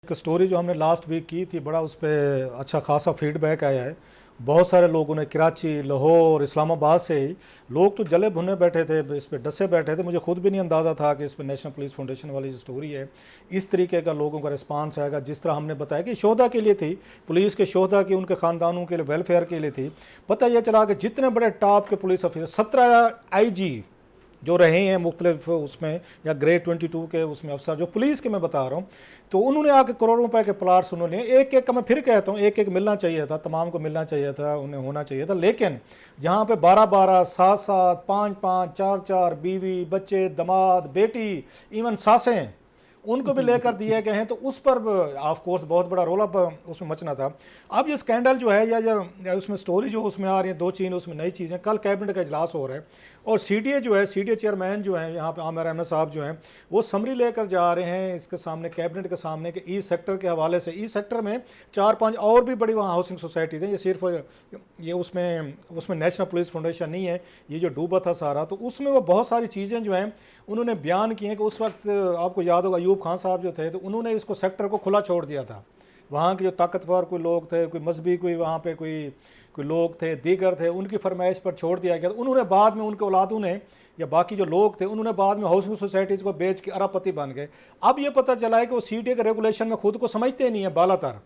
एक स्टोरी जो हमने लास्ट वीक की थी, बड़ा उस पर अच्छा खासा फीडबैक आया है। बहुत सारे लोगों ने कराची, लाहौर, इस्लामाबाद से ही लोग तो जले भुने बैठे थे, इस पर डसे बैठे थे। मुझे खुद भी नहीं अंदाज़ा था कि इस पर नेशनल पुलिस फाउंडेशन वाली जो स्टोरी है इस तरीके का लोगों का रिस्पांस आएगा। जिस तरह हमने बताया कि शोधा के लिए थी, पुलिस के शोधा की, उनके ख़ानदानों के लिए, वेलफेयर के लिए थी। पता यह चला कि जितने बड़े टॉप के पुलिस ऑफिसर, 17 IG जो रहे हैं मुख्तलिफ उसमें, या ग्रेड 22 के उसमें अफसर जो पुलिस के मैं बता रहा हूँ, तो उन्होंने आके करोड़ों रुपए के प्लाट्स उन्होंने एक एक का, मैं फिर कहता हूँ, एक एक मिलना चाहिए था, तमाम को मिलना चाहिए था, उन्हें होना चाहिए था। लेकिन जहाँ पे 12-12, 7-7, 5-5, 4-4 बीवी, बच्चे, दामाद, बेटी, इवन सासें, उनको भी लेकर दिए गए हैं, तो उस पर ऑफ कोर्स बहुत बड़ा रोल अप उसमें मचना था। अब ये स्कैंडल जो है या उसमें स्टोरी जो उसमें आ रही है, दो चीज़ उसमें नई चीज़ें। कल कैबिनेट का इजलास हो रहा है और CDA जो है, CDA चेयरमैन जो है यहाँ पे आमिर अहमद साहब जो हैं, वो समरी लेकर जा रहे हैं इसके सामने, कैबिनेट के सामने, कि ई सेक्टर के हवाले से, ई सेक्टर में 4-5 और भी बड़ी वहाँ हाउसिंग सोसाइटीज़ हैं। ये सिर्फ ये उसमें नेशनल पुलिस फाउंडेशन नहीं है, ये जो डूबा था सारा, तो उसमें वो बहुत सारी चीज़ें जो हैं उन्होंने बयान किए हैं कि उस वक्त आपको याद होगा अयूब खान साहब जो थे, तो उन्होंने इसको सेक्टर को खुला छोड़ दिया था। वहाँ के जो ताकतवर कोई लोग थे, कोई मजहबी, कोई वहाँ पे कोई लोग थे, दीगर थे, उनकी फरमाइश पर छोड़ दिया गया। तो उन्होंने बाद में, उनके औलादों ने या बाकी जो लोग थे, उन्होंने बाद में हाउसिंग सोसाइटीज़ को बेच के अरबपति बन गए। अब ये पता चला है कि वो CDA के रेगुलेशन में खुद को समझते नहीं है बालातर।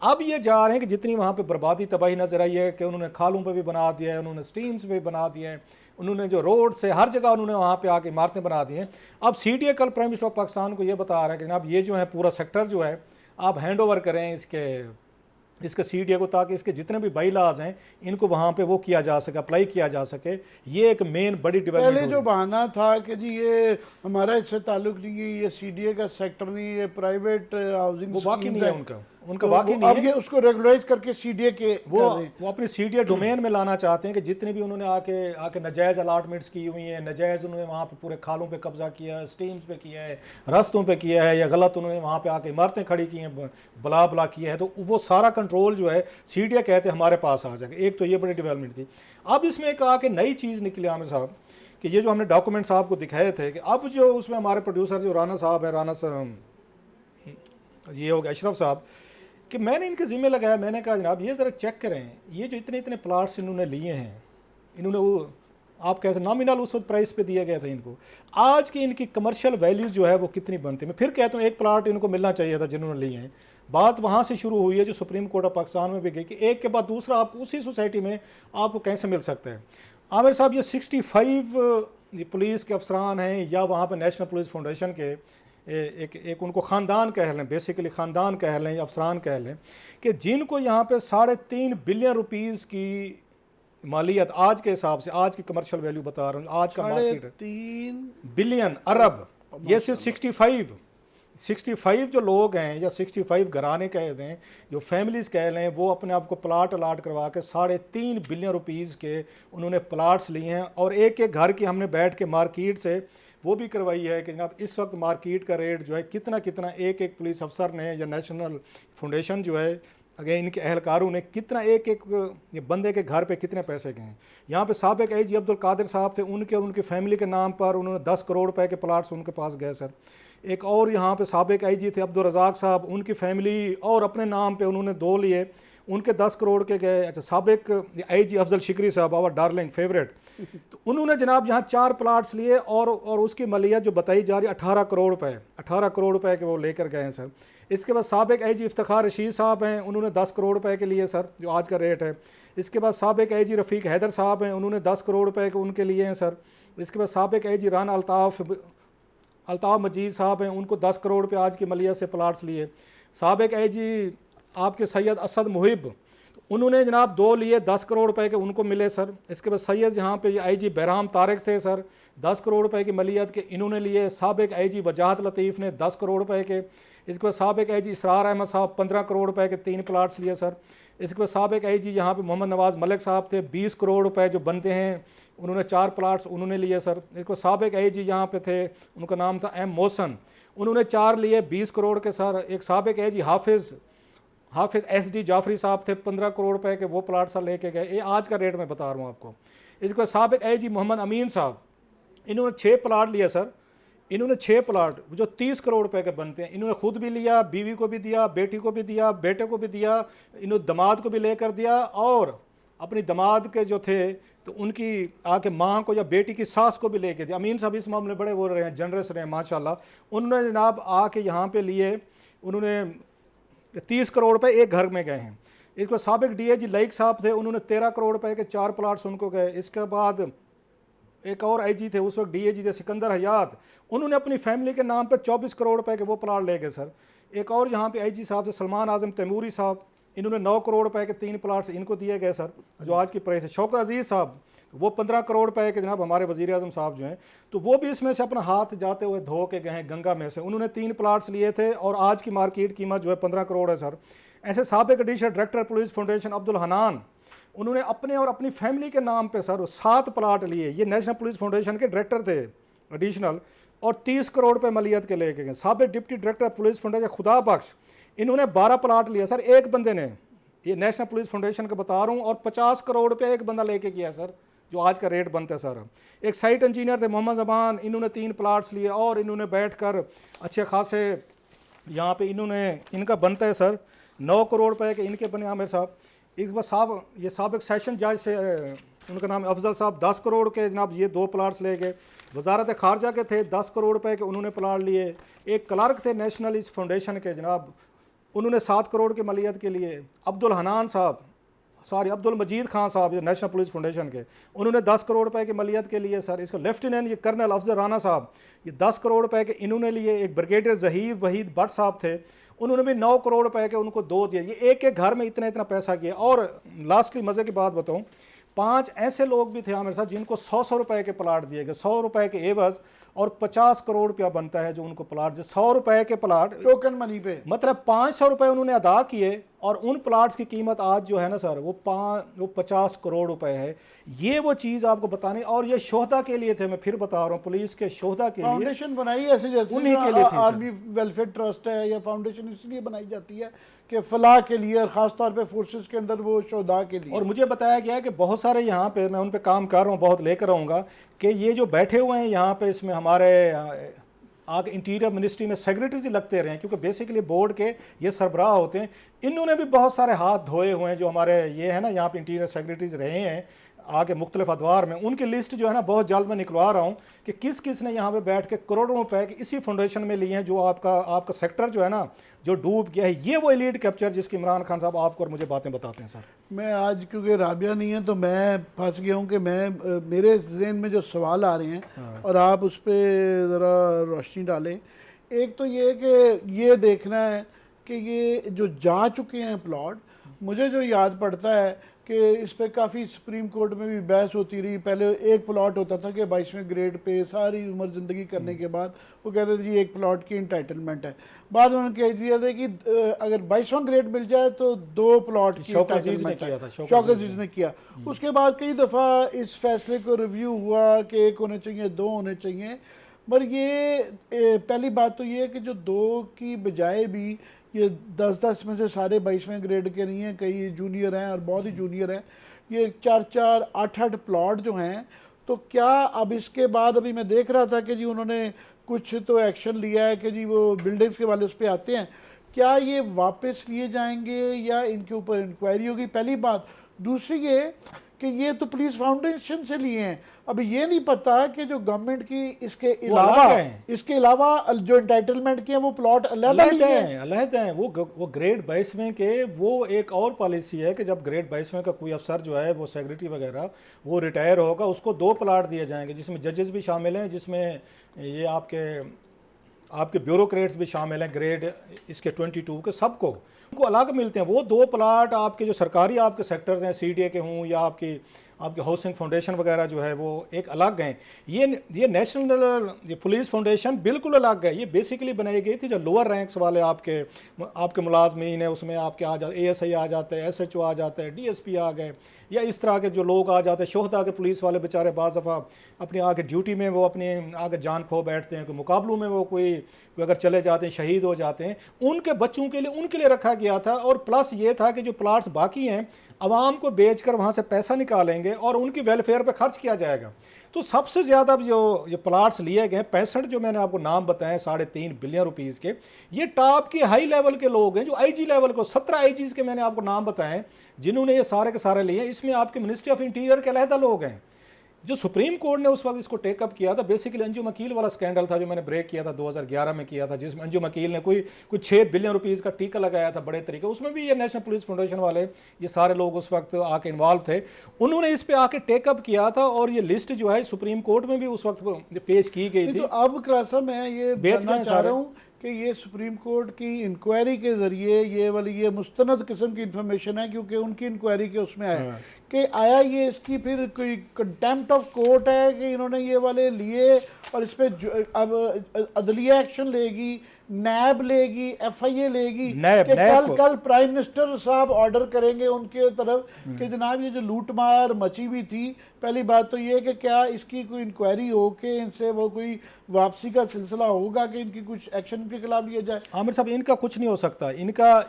अब ये जा रहे हैं कि जितनी वहाँ पे बर्बादी तबाही नजर आई है, कि उन्होंने खालों पे भी बना दिया है, उन्होंने स्टीम्स पे भी बना दिए हैं, उन्होंने जो रोड से हर जगह उन्होंने वहाँ पे आके इमारतें बना दी हैं। अब CDA कल प्राइम मिनिस्टर ऑफ पाकिस्तान को ये बता रहा है कि जनाब ये जो है पूरा सेक्टर जो है आप हैंड ओवर करें इसके CDA को, ताकि इसके जितने भी बाई लॉज हैं इनको वहाँ पे वो किया जा सके, अप्लाई किया जा सके। ये एक मेन बड़ी डेवलपमेंट। पहले जो बहाना था कि जी ये हमारा इससे ताल्लुक नहीं है, ये CDA का सेक्टर नहीं, ये प्राइवेट हाउसिंग, वो बाकी नहीं है उनका तो बाकी नहीं अब है। ये उसको रेगुलाइज करके CDA के वो अपनी CDA डोमेन में लाना चाहते हैं कि जितने भी उन्होंने आके नजायज़ अलाटमेंट्स की हुई हैं, नजायज़ उन्होंने वहाँ पे पूरे खालों पे कब्जा किया है, स्टीम्स पे किया है, रास्तों पे किया है, या गलत उन्होंने वहाँ पे आके इमारतें खड़ी की हैं, बला किया है, तो वो सारा कंट्रोल जो है CDA कहते हैं हमारे पास आ जाएगा। एक तो ये बड़ी डेवलपमेंट थी। अब इसमें एक आके नई चीज़ निकली आमिर साहब, कि ये जो हमने डॉक्यूमेंट्स आपको दिखाए थे, कि अब जो उसमें हमारे प्रोड्यूसर जो राना साहब है, राना साहब ये हो गया अशरफ साहब, कि मैंने इनके ज़िम्मे लगाया, मैंने कहा जनाब ये ज़रा चेक करें, ये जो इतने इतने प्लाट्स इन्होंने लिए हैं, इन्होंने वो आप कैसे नॉमिनल उस वक्त प्राइस पे दिया गया था इनको, आज की इनकी कमर्शियल वैल्यूज़ जो है वो कितनी बनती है। मैं फिर कहता हूँ एक प्लाट इनको मिलना चाहिए था जिन्होंने लिए हैं। बात वहाँ से शुरू हुई है जो सुप्रीम कोर्ट ऑफ पाकिस्तान में भी गई, कि एक के बाद दूसरा आप उसी सोसाइटी में आपको कैसे मिल सकता है। आमिर साहब ये 65 पुलिस के अफसरान हैं, या वहाँ पर नेशनल पुलिस फाउंडेशन के एक उनको ख़ानदान कह लें, बेसिकली ख़ानदान कह लें या अफसरान कह लें, कि जिनको यहाँ पे 3.5 बिलियन रुपीज़ की मालियत आज के हिसाब से, आज की कमर्शियल वैल्यू बता रहा हूँ, आज का मार्केट 3 बिलियन अरब। ये सिर्फ 65 जो लोग हैं, या 65 घराने कह दें, जो फैमिलीज़ कह लें, वो अपने आप को प्लाट अलाट करवा के 3.5 बिलियन रुपीज़ के उन्होंने प्लाट्स लिए हैं। और एक एक घर की हमने बैठ के मार्केट से वो भी करवाई है कि जनाब इस वक्त मार्केट का रेट जो है कितना कितना एक एक पुलिस अफसर ने या नेशनल फाउंडेशन जो है, अगर इनके अहलकारों ने कितना एक एक ये बंदे के घर पे कितने पैसे गए हैं। यहाँ पे साबिक IG अब्दुल कादिर साहब थे, उनके और उनकी फैमिली के नाम पर उन्होंने 10 करोड़ रुपए के प्लाट्स उनके पास गए सर। एक और यहाँ पे साबिक IG थे अब्दुल रज़ाक साहब, उनकी फैमिली और अपने नाम पे उन्होंने 2 लिए, उनके 10 करोड़ के गए। अच्छा, साबिक IG अफजल शिकरी साहब, आवर डार्लिंग फेवरेट, तो उन्होंने जनाब यहाँ 4 प्लाट्स लिए और उसकी मलियत जो बताई जा रही है 18 करोड़ रुपए, 18 करोड़ रुपए के वो लेकर गए हैं सर। इसके बाद साबिक IG इफ्तिखार रशीद साहब हैं, उन्होंने 10 करोड़ रुपए के लिए सर, जो आज का रेट है। इसके बाद साबिक IG रफ़ीक हैदर साहब हैं, उन्होंने 10 करोड़ रुपए के उनके लिए हैं सर। इसके बाद साबिक IG राना अल्ताफ़ मजीद साहब हैं, उनको 10 करोड़ रुपये आज की मलियत से प्लाट्स लिए। साबिक IG आपके सैयद असद मुहिब, उन्होंने जनाब 2 लिए, 10 करोड़ रुपए के उनको मिले सर। इसके बाद सैयद यहाँ पे IG बहराम तारिक थे सर, 10 करोड़ रुपए की मलियत के इन्होंने लिए। साबिक IG वजाहत लतीफ़ ने 10 करोड़ रुपए के। इसके बाद साबिक IG इसरार अहमद साहब 15 करोड़ रुपए के 3 प्लाट्स लिए सर। इसके बाद साबिक IG यहाँ पे मोहम्मद नवाज़ मलिक साहब थे, 20 करोड़ रुपए जो बनते हैं, उन्होंने 4 प्लाट्स उन्होंने लिए सर। इसको साबिक IG यहाँ पे थे, उनका नाम था M मोहसन, उन्होंने 4 लिए 20 करोड़ के सर। एक साबिक IG हाफिज़ SD जाफरी साहब थे, 15 करोड़ रुपए के वो प्लाट सर लेके गए। ये आज का रेट मैं बता रहा हूँ आपको। इसके बाद साबिक IG मोहम्मद अमीन साहब, इन्होंने 6 प्लाट लिए सर, इन्होंने 6 प्लाट जो 30 करोड़ रुपए के बनते हैं, इन्होंने खुद भी लिया, बीवी को भी दिया, बेटी को भी दिया, बेटे को भी दिया, इन्होंने दामाद को भी लेकर दिया, और अपनी दामाद के जो थे तो उनकी आके माँ को या बेटी की सास को भी लेके दिया। अमीन साहब इस मामले में बड़े वो रहे हैं, जनरस रहे हैं माशाल्लाह। उन्होंने जनाब आके यहाँ पे लिए, उन्होंने 30 करोड़ रुपए एक घर में गए हैं। इसको साबिक डीएजी लाइक साहब थे, उन्होंने 13 करोड़ रुपए के 4 प्लाट्स उनको गए। इसके बाद एक और आईजी थे उस वक्त, डीएजी थे सिकंदर हयात, उन्होंने अपनी फैमिली के नाम पर 24 करोड़ रुपए के वो प्लाट ले गए सर। एक और यहाँ पे आईजी साहब थे सलमान आजम तैमूरी साहब, इन्होंने 9 करोड़ रुपए के 3 प्लाट्स इनको दिए गए सर, जो आज की प्राइस है। शौकत अजीज़ साहब वो 15 करोड़ रुपए के जनाब हमारे वज़ीर आज़म साहब जो हैं, तो वो भी इसमें से अपना हाथ जाते हुए धो के गए हैं गंगा में से। उन्होंने 3 प्लाट्स लिए थे और आज की मार्केट कीमत जो है 15 करोड़ है सर। ऐसे साबिक additional director police foundation Abdul Hanan, उन्होंने अपने और अपनी फैमिली के नाम पे सर 7 प्लाट लिए। ये नेशनल पुलिस फाउंडेशन के डायरेक्टर थे एडिशनल, और 30 करोड़ रुपए मलियत के लेके गए। साबिक डिप्टी डायरेक्टर पुलिस फाउंडेशन खुदा बख्श, इन्होंने 12 प्लाट लिया सर एक बंदे ने, ये नेशनल पुलिस फाउंडेशन का बता रहा हूँ, और 50 करोड़ रुपये एक बंदा लेके गया सर, जो आज का रेट बनता है सर। एक साइट इंजीनियर थे मोहम्मद जबान, इन्होंने 3 प्लाट्स लिए और इन्होंने बैठ कर अच्छे खासे यहाँ पे इन्होंने, इनका बनता है सर 9 करोड़ रुपए के इनके बने आमिर साहब। इस बार साहब ये साबिक सेशन जज से, उनका नाम अफजल साहब, 10 करोड़ के जनाब ये 2 प्लाट्स ले गए। वजारत खारजा के थे 10 करोड़ रुपए के उन्होंने प्लाट लिए। एक क्लर्क थे नेशनल इस फाउंडेशन के जनाब, उन्होंने 7 करोड़ के मलियत के लिए। अब्दुल हनान साहब, सॉरी अब्दुल मजीद खान साहब, नेशनल पुलिस फाउंडेशन के, उन्होंने 10 करोड़ रुपए की मलियत के लिए सर। इसका लेफ्टिनेंट ये कर्नल अफजल राना साहब, ये 10 करोड़ रुपए के इन्होंने लिए। एक ब्रिगेडियर जहीर वहीद भट्ट साहब थे, उन्होंने भी 9 करोड़ रुपए के उनको 2 दिए। ये एक एक घर में इतना इतना पैसा किया। और लास्टली मज़े की बात बताऊं, 5 ऐसे लोग भी थे हमारे साथ जिनको 100 रुपए के प्लाट दिए गए, 100 रुपए के एवज, और 50 करोड़ रुपया बनता है जो उनको प्लाट, जो 100 रुपए के प्लाट टोकन मनी पे, मतलब 500 रुपए उन्होंने अदा किए, और उन प्लाट्स की कीमत आज जो है ना सर वो 50 करोड़ रुपए है। ये वो चीज़ आपको बताने, और ये शोहदा के लिए थे, मैं फिर बता रहा हूँ, पुलिस के शोहदा के लिए फाउंडेशन बनाई ऐसे जैसे उन्हीं के लिए थी आर्मी वेलफेयर ट्रस्ट है या फाउंडेशन इसलिए बनाई जाती है कि फलाह के लिए, और ख़ासतौर पे फोर्सेस के अंदर वो शोहदा के लिए। और मुझे बताया गया है कि बहुत सारे यहाँ पे, मैं उन पे काम कर रहा हूँ, बहुत लेकर आऊँगा, कि ये जो बैठे हुए हैं यहाँ पे, इसमें हमारे आगे इंटीरियर मिनिस्ट्री में सेक्रेटरीज लगते रहे हैं, क्योंकि बेसिकली बोर्ड के ये सरबराह होते हैं। इन्होंने भी बहुत सारे हाथ धोए हुए हैं, जो हमारे ये है ना यहाँ पे इंटीरियर सेक्रेटरीज रहे हैं आगे मुख्तलिफ अदवार में। उनकी लिस्ट जो है ना बहुत जल्द मैं निकलवा रहा हूँ कि किस किस ने यहाँ पे बैठ के करोड़ों रुपए के इसी फाउंडेशन में लिए हैं, जो आपका सेक्टर जो है ना जो डूब गया है। ये वो एलीट कैप्चर जिसकी इमरान खान साहब आपको और मुझे बातें बताते हैं सर। मैं आज क्योंकि राबिया नहीं है तो मैं फंस गया हूँ कि मेरे जहन में जो सवाल आ रहे हैं और आप उस पर ज़रा रोशनी डालें। एक तो ये कि ये देखना है कि ये जो जा चुके हैं प्लॉट, मुझे जो याद पड़ता है कि इस पर काफ़ी सुप्रीम कोर्ट में भी बहस होती रही। पहले एक प्लॉट होता था कि 22वें ग्रेड पे सारी उम्र ज़िंदगी करने के बाद वो कहते थे जी एक प्लॉट की इंटाइटलमेंट है। बाद में उन्होंने कह दिया था कि अगर 22वां ग्रेड मिल जाए तो 2 प्लॉट की इंटाइटलमेंट है। शौकत अजीज़ ने किया। उसके बाद कई दफ़ा इस फैसले को रिव्यू हुआ कि 1 होने चाहिए, 2 होने चाहिए। मगर ये पहली बात तो ये है कि जो 2 की बजाय भी ये 10-10 में से सारे 22वें ग्रेड के नहीं हैं, कई जूनियर हैं और बहुत ही जूनियर हैं। ये 4-4, 8-8 प्लॉट जो हैं, तो क्या अब इसके बाद अभी मैं देख रहा था कि जी उन्होंने कुछ तो एक्शन लिया है कि जी वो बिल्डिंग्स के वाले उस पर आते हैं, क्या ये वापस लिए जाएंगे या इनके ऊपर इंक्वायरी होगी? पहली बात। दूसरी ये कि ये तो पुलिस फाउंडेशन से लिए हैं, अभी ये नहीं पता कि जो गवर्नमेंट की इसके अलावा जो एंटाइटलमेंट के हैं वो प्लॉट अलग हैं। वो ग्रेड 22वें के वो एक और पॉलिसी है कि जब ग्रेड 22वें का कोई अफसर जो है वो सेक्रेटरी वगैरह वो रिटायर होगा, उसको 2 प्लाट दिए जाएंगे, जिसमें जजेस भी शामिल हैं, जिसमें ये आपके ब्यूरोक्रेट्स भी शामिल हैं, ग्रेड इसके 22 के सबको उनको अलग मिलते हैं। वो 2 प्लाट आपके जो सरकारी आपके सेक्टर्स हैं, सीडीए के हों या आपकी हाउसिंग फाउंडेशन वगैरह जो है वो एक अलग हैं। ये नेशनल ये पुलिस फाउंडेशन बिल्कुल अलग है। ये बेसिकली बनाई गई थी जो लोअर रैंक्स वाले आपके मुलाजमीन है, उसमें आपके आ जाते ASI आ जाते हैं, SHO आ जाते हैं, DSP आ गए, या इस तरह के जो लोग आ जाते हैं, शोहदा के पुलिस वाले बेचारे बाज़ दफ़ा अपनी आगे ड्यूटी में वो अपनी आगे जान खो बैठते हैं, कोई मुकाबलों में वो कोई अगर चले जाते हैं, शहीद हो जाते हैं, उनके बच्चों के लिए उनके लिए रखा गया था। और प्लस ये था कि जो प्लाट्स बाकी हैं, आवाम को बेचकर वहाँ से पैसा निकालेंगे और उनकी वेलफेयर पे खर्च किया जाएगा। तो सबसे ज़्यादा जो ये प्लाट्स लिए गए 65 जो मैंने आपको नाम बताए 3.5 बिलियन रुपीज़ के, ये टॉप की हाई लेवल के लोग हैं जो आईजी लेवल को 17 आईजीज़ के मैंने आपको नाम बताए जिन्होंने ये सारे के सारे लिए। इसमें आपके मिनिस्ट्री ऑफ इंटीरियर के अलहदा लोग हैं। जो सुप्रीम कोर्ट ने उस वक्त इसको टेकअप किया था, बेसिकली अंजुम अकील वाला स्कैंडल था जो मैंने ब्रेक किया था 2011 में किया था, जिसमें अंजुम अकील ने कोई 6 बिलियन रुपीज़ का टीका लगाया था बड़े तरीके। उसमें भी ये नेशनल पुलिस फाउंडेशन वाले ये सारे लोग उस वक्त आके इन्वॉल्व थे। उन्होंने इस पे आके टेकअप किया था और ये लिस्ट जो है सुप्रीम कोर्ट में भी उस वक्त पेश की गई थी। तो अब क्लासा मैं ये जानना चाह रहा हूँ कि ये सुप्रीम कोर्ट की इंक्वायरी के ज़रिए ये मुस्तनद किस्म की इंफॉर्मेशन है, क्योंकि उनकी इंक्वायरी के उसमें आया कि आया ये इसकी फिर कोई कंटेम्प्ट ऑफ कोर्ट है कि इन्होंने ये वाले लिए और इस पर अब अदलिया एक्शन लेगी, नैब लेगी, एफआईए लेगी कि कल प्राइम मिनिस्टर साहब ऑर्डर करेंगे उनके तरफ कि जनाब ये जो लूटमार मची हुई थी, पहली बात तो ये कि क्या इसकी कोई इंक्वायरी हो कि इनसे वो कोई वापसी का सिलसिला होगा कि इनकी कुछ एक्शन के खिलाफ लिया जाए। आमिर साहब, इनका कुछ नहीं हो सकता। इनका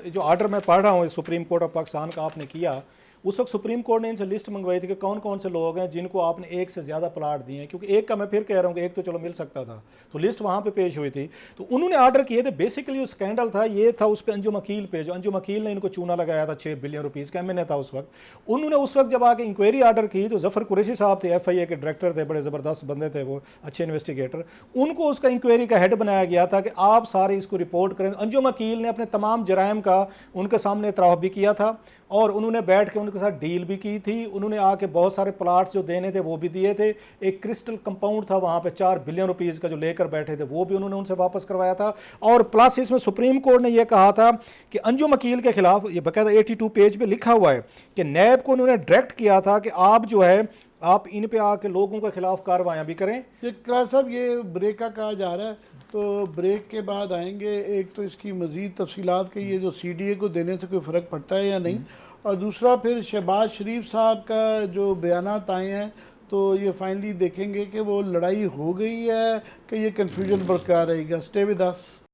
जो ऑर्डर मैं पढ़ रहा हूँ सुप्रीम कोर्ट ऑफ पाकिस्तान का आपने किया, उस वक्त सुप्रीम कोर्ट ने इनसे लिस्ट मंगवाई थी कि कौन कौन से लोग हैं जिनको आपने एक से ज़्यादा प्लाट दिए हैं, क्योंकि एक का मैं फिर कह रहा हूँ कि एक तो चलो मिल सकता था, तो लिस्ट वहाँ पे पेश हुई थी। तो उन्होंने ऑर्डर किए थे। बेसिकली जो स्कैंडल था ये था उस पर अंजुम अकील पे, जो अंजुम अकील ने इनको चूना लगाया था 6 बिलियन रुपीज़ का, एमएनए था उस वक्त। उन्होंने उस वक्त जब आके इंक्वायरी ऑर्डर की तो जफ़र कुरैशी साहब थे, एफआईए के डायरेक्टर थे, बड़े ज़बरदस्त बंदे थे वो, अच्छे इन्वेस्टिगेटर, उनको उसका इंक्वायरी का हेड बनाया गया था कि आप सारे इसको रिपोर्ट करें। अंजुम अकील ने अपने तमाम जराइम का उनके सामने इतराफ़ भी किया था और उन्होंने बैठ के उनके साथ डील भी की थी। उन्होंने आके बहुत सारे प्लाट्स जो देने थे वो भी दिए थे। एक क्रिस्टल कंपाउंड था वहाँ पे 4 बिलियन रुपीज़ का जो लेकर बैठे थे वो भी उन्होंने उनसे वापस करवाया था। और प्लस इसमें सुप्रीम कोर्ट ने यह कहा था कि अंजुम अकील के खिलाफ, ये बाकायदा 82 पेज पे लिखा हुआ है कि नैब को उन्होंने डायरेक्ट किया था कि आप जो है आप इन पे आके लोगों के खिलाफ कार्रवाइयाँ भी करें। ये क्लास साहब ये ब्रेक का कहा जा रहा है, तो ब्रेक के बाद आएंगे। एक तो इसकी मज़ीद तफसीलात के ये जो सीडीए को देने से कोई फ़र्क पड़ता है या नहीं, और दूसरा फिर शहबाज शरीफ साहब का जो बयानात आए हैं तो ये फाइनली देखेंगे कि वो लड़ाई हो गई है कि ये कन्फ्यूजन बरकरार रहेगा। Stay with us.